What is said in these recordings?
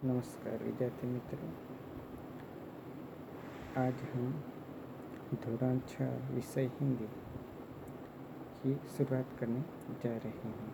नमस्कार विद्यार्थी मित्रों, आज हम धोरण 6 विषय हिंदी की शुरुआत करने जा रहे हैं।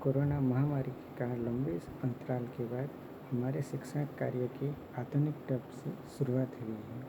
कोरोना महामारी के कारण लंबे अंतराल के बाद हमारे शिक्षण कार्य की आधुनिक ढंग से शुरुआत हुई है।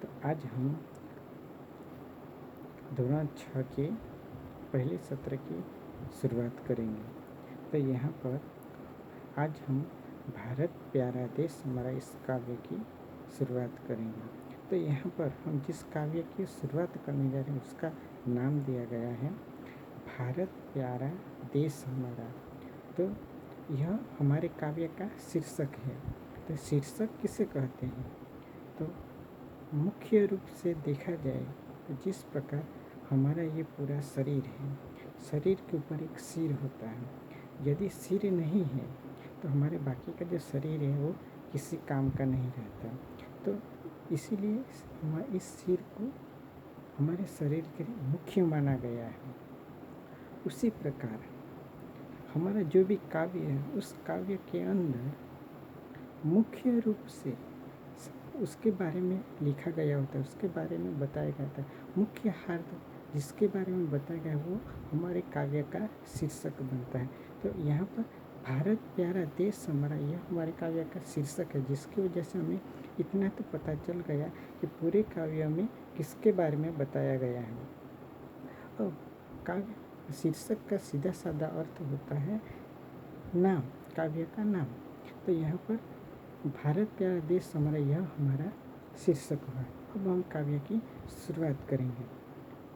तो आज हम धोरण 6 के पहले सत्र की शुरुआत करेंगे। तो यहाँ पर आज हम भारत प्यारा देश हमारा इस काव्य की शुरुआत करेंगे। तो यहाँ पर हम जिस काव्य की शुरुआत करने जा रहे हैं उसका नाम दिया गया है भारत प्यारा देश हमारा। तो यह हमारे काव्य का शीर्षक है। तो शीर्षक किसे कहते हैं? तो मुख्य रूप से देखा जाए तो जिस प्रकार हमारा ये पूरा शरीर है, शरीर के ऊपर एक सिर होता है। यदि सिर नहीं है तो हमारे बाकी का जो शरीर है वो किसी काम का नहीं रहता। तो इसीलिए इस सिर को हमारे शरीर के मुख्य माना गया है। उसी प्रकार हमारा जो भी काव्य है उस काव्य के अंदर मुख्य रूप से उसके बारे में लिखा गया होता है, उसके बारे में बताया गया था। मुख्य हार्द जिसके बारे में बताया गया वो हमारे काव्य का शीर्षक बनता है। तो यहाँ पर भारत प्यारा देश हमारा, यह हमारे काव्य का शीर्षक है, जिसकी वजह से हमें इतना तो पता चल गया कि पूरे काव्य में किसके बारे में बताया गया है। और काव्य शीर्षक का सीधा साधा अर्थ होता है नाम, काव्य का नाम। तो यहाँ पर भारत प्यारा देश हमारा, यह हमारा शीर्षक हुआ। अब हम काव्य की शुरुआत करेंगे।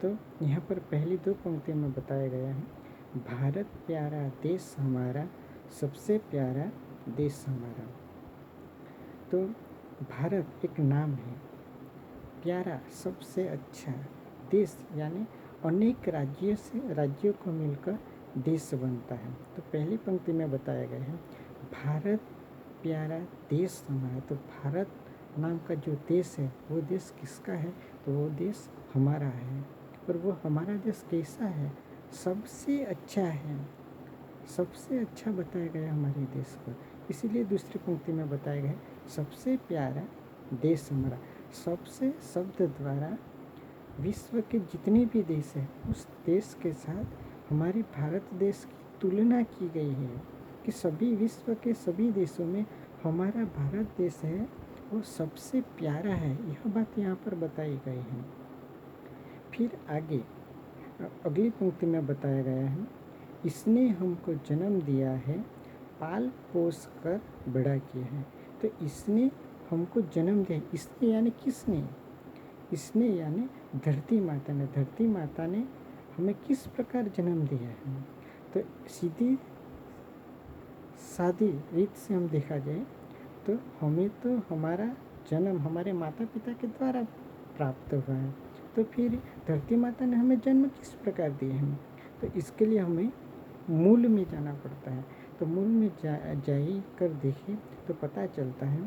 तो यहाँ पर पहली दो पंक्तियों में बताया गया है भारत प्यारा देश हमारा, सबसे प्यारा देश हमारा। तो भारत एक नाम है, प्यारा सबसे अच्छा, देश यानी अनेक राज्यों को मिलकर देश बनता है। तो पहली पंक्ति में बताया गया है भारत प्यारा देश हमारा। तो भारत नाम का जो देश है वो देश किसका है? तो वो देश हमारा है। और वो हमारा देश कैसा है? सबसे अच्छा है, सबसे अच्छा बताया गया हमारे देश को। इसीलिए दूसरी पंक्ति में बताया गया सबसे प्यारा देश हमारा। सबसे शब्द द्वारा विश्व के जितने भी देश हैं उस देश के साथ हमारे भारत देश की तुलना की गई है कि सभी विश्व के सभी देशों में हमारा भारत देश है वो सबसे प्यारा है। यह बात यहाँ पर बताई गई है। फिर आगे अगली पंक्ति में बताया गया है इसने हमको जन्म दिया है, पाल पोस कर बड़ा किया है। तो इसने हमको जन्म दिया, इसने यानी किसने? इसने यानी धरती माता ने। धरती माता ने हमें किस प्रकार जन्म दिया है? तो सीधी सादी रीत से हम देखा जाए तो हमें तो हमारा जन्म हमारे माता पिता के द्वारा प्राप्त हुआ है। तो फिर धरती माता ने हमें जन्म किस प्रकार दिए हैं? तो इसके लिए हमें मूल में जाना पड़ता है। तो मूल में जाकर देखें तो पता चलता है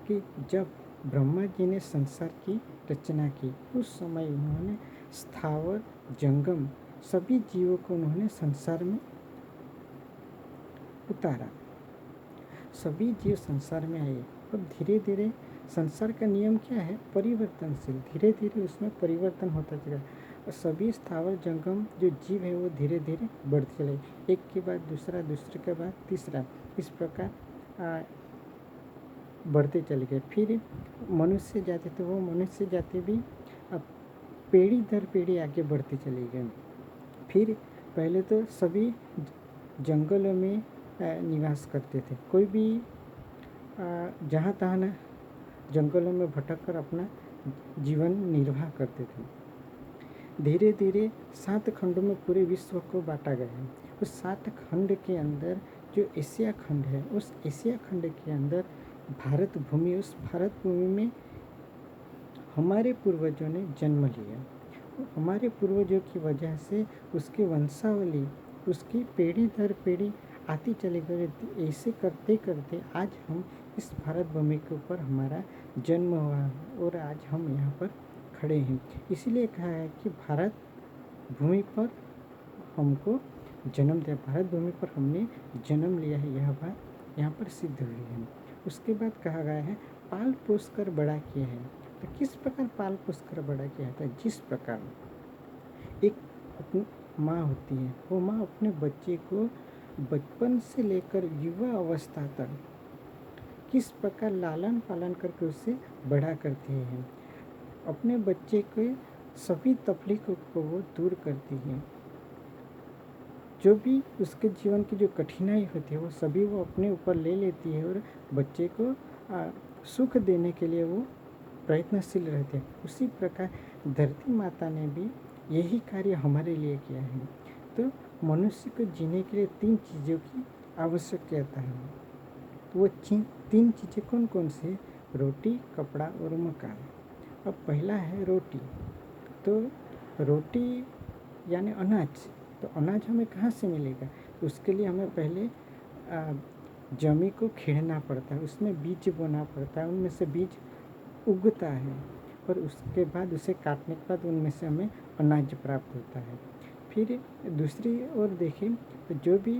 कि जब ब्रह्मा जी ने संसार की रचना की उस समय उन्होंने स्थावर जंगम सभी जीवों को उन्होंने संसार में उतारा। सभी जीव संसार में आए। अब धीरे धीरे संसार का नियम क्या है? परिवर्तनशील। धीरे धीरे उसमें परिवर्तन होता चला और सभी स्थावर जंगम जो जीव है वो धीरे धीरे बढ़ते चले, एक के बाद दूसरा, दूसरे के बाद तीसरा, इस प्रकार बढ़ते चले गए। फिर मनुष्य जाति, तो वो मनुष्य जाति भी अब पीढ़ी दर पीढ़ी आगे बढ़ते चले गए। फिर पहले तो सभी जंगलों में निवास करते थे, कोई भी जहाँ तहाँ जंगलों में भटक कर अपना जीवन निर्वाह करते थे। धीरे धीरे 7 खंडों में पूरे विश्व को बांटा गया है। उस 7 खंड के अंदर जो एशिया खंड है, उस एशिया खंड के अंदर भारत भूमि, उस भारत भूमि में हमारे पूर्वजों ने जन्म लिया। हमारे पूर्वजों की वजह से उसकी वंशावली, उसकी पीढ़ी दर पीढ़ी आती चली गई। ऐसे करते करते आज हम इस भारत भूमि के ऊपर हमारा जन्म हुआ और आज हम यहाँ पर खड़े हैं। इसीलिए कहा है कि भारत भूमि पर हमको जन्म दिया, भारत भूमि पर हमने जन्म लिया है, यह बात यहाँ पर सिद्ध हुई है। उसके बाद कहा गया है पाल पोस कर बड़ा किया है। तो किस प्रकार पाल पोस कर बड़ा किया था? जिस प्रकार एक अपनी माँ होती है, वो माँ अपने बच्चे को बचपन से लेकर युवा अवस्था तक किस प्रकार लालन पालन करके उसे बड़ा करती है, अपने बच्चे के सभी तकलीफों को वो दूर करती है। जो भी उसके जीवन की जो कठिनाई होती है वो सभी वो अपने ऊपर ले लेती है और बच्चे को सुख देने के लिए वो प्रयत्नशील रहते हैं। उसी प्रकार धरती माता ने भी यही कार्य हमारे लिए किया है। तो मनुष्य को जीने के लिए 3 चीज़ों की आवश्यकता है। तो वो 3 चीज़ें कौन कौन सी? रोटी, कपड़ा और मकान। अब पहला है रोटी। तो रोटी यानी अनाज। तो अनाज हमें कहाँ से मिलेगा? तो उसके लिए हमें पहले जमी को खेड़ना पड़ता है, उसमें बीज बोना पड़ता है, उनमें से बीज उगता है और उसके बाद उसे काटने के बाद उनमें से हमें अनाज प्राप्त होता है। फिर दूसरी ओर देखें तो जो भी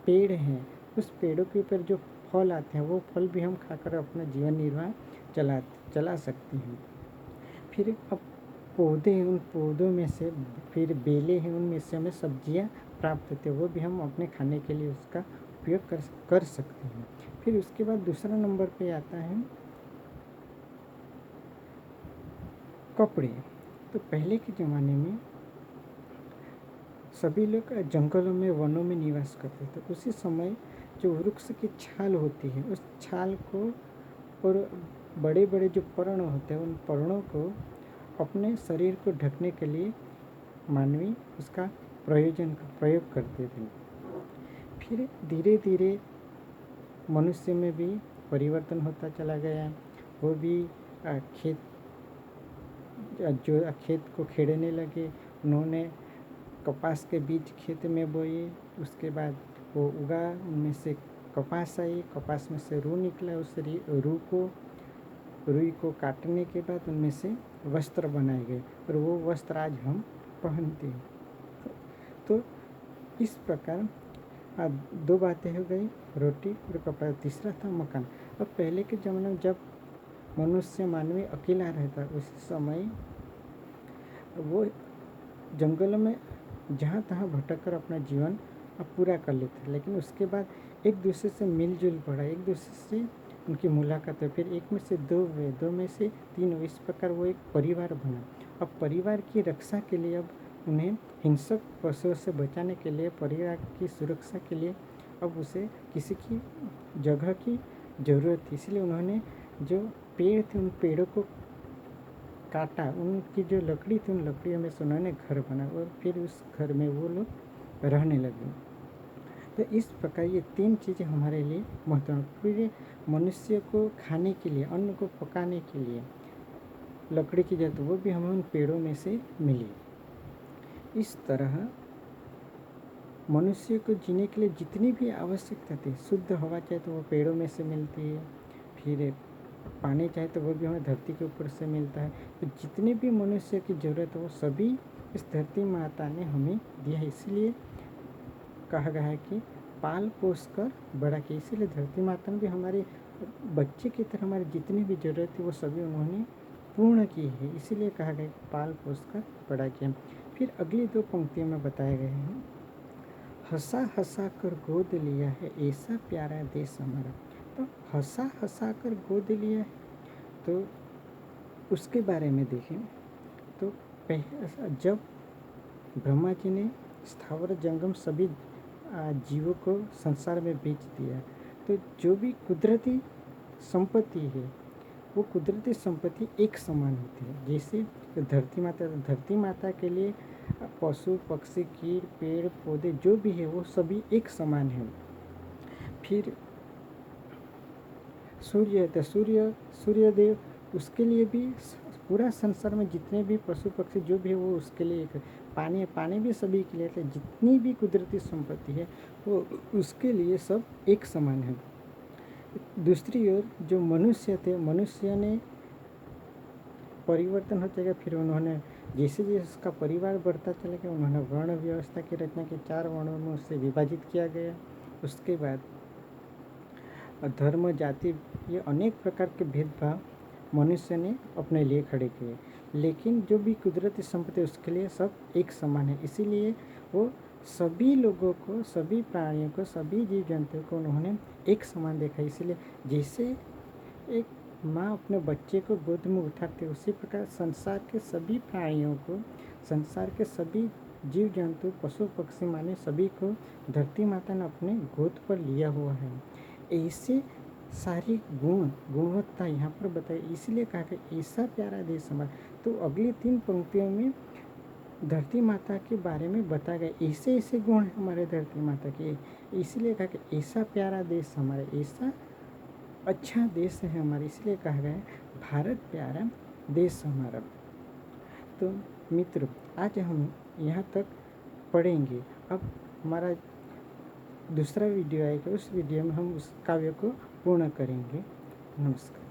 पेड़ हैं, उस पेड़ों के ऊपर जो फल आते हैं वो फल भी हम खाकर अपना जीवन निर्वाह चला सकते हैं। फिर अब पौधे हैं, उन पौधों में से फिर बेलें हैं, उनमें से हमें सब्जियां प्राप्त होती है, वो भी हम अपने खाने के लिए उसका उपयोग कर सकते हैं। फिर उसके बाद दूसरा नंबर पे आता है कपड़े। तो पहले के ज़माने में सभी लोग जंगलों में, वनों में निवास करते थे। उसी समय जो वृक्ष की छाल होती है, उस छाल को और बड़े बड़े जो पर्ण होते हैं, उन पर्णों को अपने शरीर को ढकने के लिए मानवी उसका प्रयोग करते थे। फिर धीरे धीरे मनुष्य में भी परिवर्तन होता चला गया। वो भी खेत को खेड़ने लगे। उन्होंने कपास के बीज खेत में बोए, उसके बाद वो उगा, उनमें से कपास आई, कपास में से रूई निकला, उस रुई को काटने के बाद उनमें से वस्त्र बनाए गए और वो वस्त्र आज हम पहनते हैं। तो इस प्रकार 2 बातें हो गई, रोटी और कपड़ा। तीसरा था मकान। अब पहले के ज़माने में जब मनुष्य मानवी अकेला रहता, उस समय वो जंगलों में जहाँ तहाँ भटक कर अपना जीवन पूरा कर लेते, लेकिन उसके बाद एक दूसरे से मिलजुल पड़ा, एक दूसरे से उनकी मुलाकात है। फिर 1 में से 2 हुए, 2 में से 3 हुए, इस प्रकार वो एक परिवार बना। अब परिवार की रक्षा के लिए, अब उन्हें हिंसक पशुओं से बचाने के लिए, परिवार की सुरक्षा के लिए अब उसे किसी की जगह की ज़रूरत थी। इसलिए उन्होंने जो पेड़ थे उन पेड़ों को काटा, उनकी जो लकड़ी थी उन लकड़ियों में से उन्होंने घर बनाया और फिर उस घर में वो लोग रहने लगे। तो इस प्रकार ये 3 चीज़ें हमारे लिए महत्वपूर्ण। फिर मनुष्य को खाने के लिए, अन्न को पकाने के लिए लकड़ी की जरूरत, वो भी हमें उन पेड़ों में से मिली। इस तरह मनुष्य को जीने के लिए जितनी भी आवश्यकता थी, शुद्ध हवा चाहे तो वो पेड़ों में से मिलती है, फिर पानी चाहे तो वो भी हमें धरती के ऊपर से मिलता है। तो जितनी भी मनुष्य की ज़रूरत है वो सभी इस धरती माता ने हमें दिया है। इसलिए कहा गया है कि पाल पोस कर बड़ा किया। इसीलिए धरती माता ने भी हमारे बच्चे की तरह हमारी जितनी भी ज़रूरत है वो सभी उन्होंने पूर्ण की है। इसीलिए कहा गया कि पाल पोस कर बड़ा किया। फिर अगली 2 पंक्तियों में बताए गए हैं, हंसा हंसा कर गोद लिया है ऐसा प्यारा देश हमारा। तो हंसा कर गोद लिया है, तो उसके बारे में देखें तो जब ब्रह्मा जी ने स्थावर जंगम सभी जीवों को संसार में बेच दिया, तो जो भी कुदरती संपत्ति है वो कुदरती संपत्ति एक समान होती है। जैसे धरती माता के लिए पशु पक्षी कीट पेड़ पौधे जो भी है वो सभी एक समान है। फिर सूर्य है तो सूर्यदेव, उसके लिए भी पूरा संसार में जितने भी पशु पक्षी जो भी है वो उसके लिए एक। पानी भी सभी के लिए, जितनी भी कुदरती संपत्ति है वो उसके लिए सब एक समान है। दूसरी ओर जो मनुष्य थे, मनुष्य ने परिवर्तन हो जाएगा, फिर उन्होंने जैसे जैसे उसका परिवार बढ़ता चला गया, उन्होंने वर्ण व्यवस्था की रचना की, 4 वर्णों में उसे विभाजित किया गया। उसके बाद धर्म, जाति, ये अनेक प्रकार के भेदभाव मनुष्य ने अपने लिए खड़े किए, लेकिन जो भी कुदरती संपत्ति उसके लिए सब एक समान है। इसीलिए वो सभी लोगों को, सभी प्राणियों को, सभी जीव जंतुओं को उन्होंने एक समान देखा। इसलिए जैसे एक माँ अपने बच्चे को गोद में उठाती है, उसी प्रकार संसार के सभी प्राणियों को, संसार के सभी जीव जंतु, पशु पक्षी माने सभी को धरती माता ने अपने गोद पर लिया हुआ है। ऐसे सारी गुणवत्ता यहाँ पर बताई, इसलिए कहा कि ऐसा प्यारा देश हमारा। तो अगली 3 पंक्तियों में धरती माता के बारे में बताया गया, ऐसे ऐसे गुण हैं हमारे धरती माता के, इसलिए कहा कि ऐसा प्यारा देश हमारा, ऐसा अच्छा देश है हमारा, इसलिए कहा गया भारत प्यारा देश हमारा। तो मित्र, आज हम यहाँ तक पढ़ेंगे। अब हमारा दूसरा वीडियो आएगा, उस वीडियो में हम उस काव्य को पूर्ण करेंगे। नमस्कार।